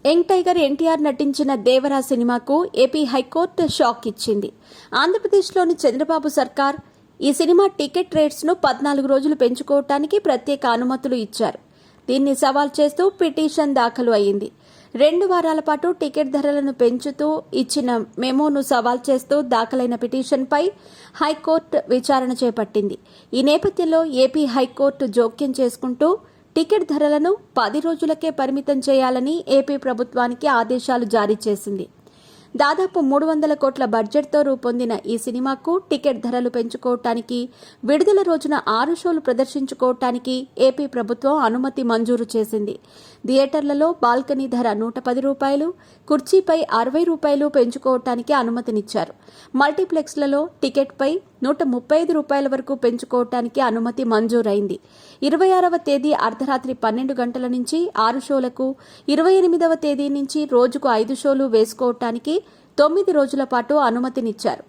Young tiger NTR నటించిన దేవరా సినిమాకు AP high court shock ఇచ్చింది. ఆంధ్రప్రదేశ్లోని చంద్రబాబు సర్కార్ ఈ సినిమా టికెట్ రేట్స్ను 14 రోజులు పెంచుకోవటానికి ప్రత్యేక అనుమతులు ఇచ్చారు. దీన్ని సవాల్ చేస్తూ పిటిషన్ దాఖలు అయింది. 2 వారాల పాటు టికెట్ ధరలను పెంచుతూ ఇచ్చిన మెమోను సవాల్ చేస్తూ దాఖలైన పిటిషన్పై హైకోర్టు విచారణ చేపట్టింది. ఈ నేపథ్యంలో ఏపీ హైకోర్టు జోక్యం చేసుకుంటూ టికెట్ ధరలను 10 రోజులకే పరిమితం చేయాలని ఏపీ ప్రభుత్వానికి ఆదేశాలు జారీ చేసింది. దాదాపు 300 కోట్ల బడ్జెట్తో రూపొందిన ఈ సినిమాకు టికెట్ ధరలు పెంచుకోవటానికి, విడుదల రోజున 6 షోలు ప్రదర్శించుకోవటానికి ఏపీ ప్రభుత్వం అనుమతి మంజూరు చేసింది. థియేటర్లలో బాల్కనీ ధర 110 రూపాయలు, కుర్చీపై 60 రూపాయలు పెంచుకోవటానికి అనుమతినిచ్చారు. మల్టీప్లెక్స్లలో టికెట్పై 135 రూపాయల వరకు పెంచుకోవటానికి అనుమతి మంజూరైంది. 26వ తేదీ అర్ధరాత్రి 12 గంటల నుంచి 6 షోలకు, 28వ తేదీ నుంచి రోజుకు 5 షోలు వేసుకోవటానికి 9 రోజుల పాటు అనుమతినిచ్చారు.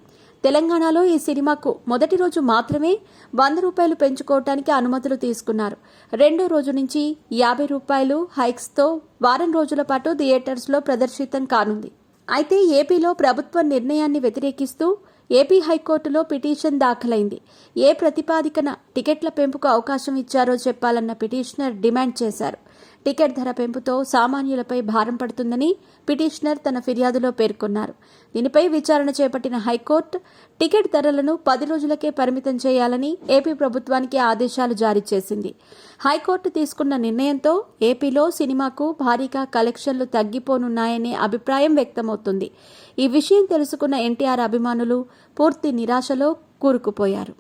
తెలంగాణలో ఈ సినిమాకు మొదటి రోజు మాత్రమే 100 రూపాయలు పెంచుకోవటానికి అనుమతులు తీసుకున్నారు. రెండో రోజు నుంచి 50 రూపాయలు హైక్స్తో వారం రోజుల పాటు థియేటర్స్లో ప్రదర్శితం కానుంది. అయితే ఏపీలో ప్రభుత్వ నిర్ణయాన్ని వ్యతిరేకిస్తూ ఏపీ హైకోర్టులో పిటిషన్ దాఖలైంది. ఏ ప్రతిపాదికన టికెట్ల పెంపుకు అవకాశం ఇచ్చారో చెప్పాలన్న పిటిషనర్ డిమాండ్ చేశారు. టికెట్ ధర పెంపుతో సామాన్యులపై భారం పడుతుందని పిటిషనర్ తన ఫిర్యాదులో పేర్కొన్నారు. దీనిపై విచారణ చేపట్టిన హైకోర్టు టికెట్ ధరలను 10 రోజులకే పరిమితం చేయాలని ఏపీ ప్రభుత్వానికి ఆదేశాలు జారీ చేసింది. హైకోర్టు తీసుకున్న నిర్ణయంతో ఏపీలో సినిమాకు భారీగా కలెక్షన్లు తగ్గిపోనున్నాయనే అభిప్రాయం వ్యక్తమవుతుంది. ఈ విషయం తెలుసుకున్న ఎన్టీఆర్ అభిమానులు పూర్తి నిరాశలో కూరుకుపోయారు.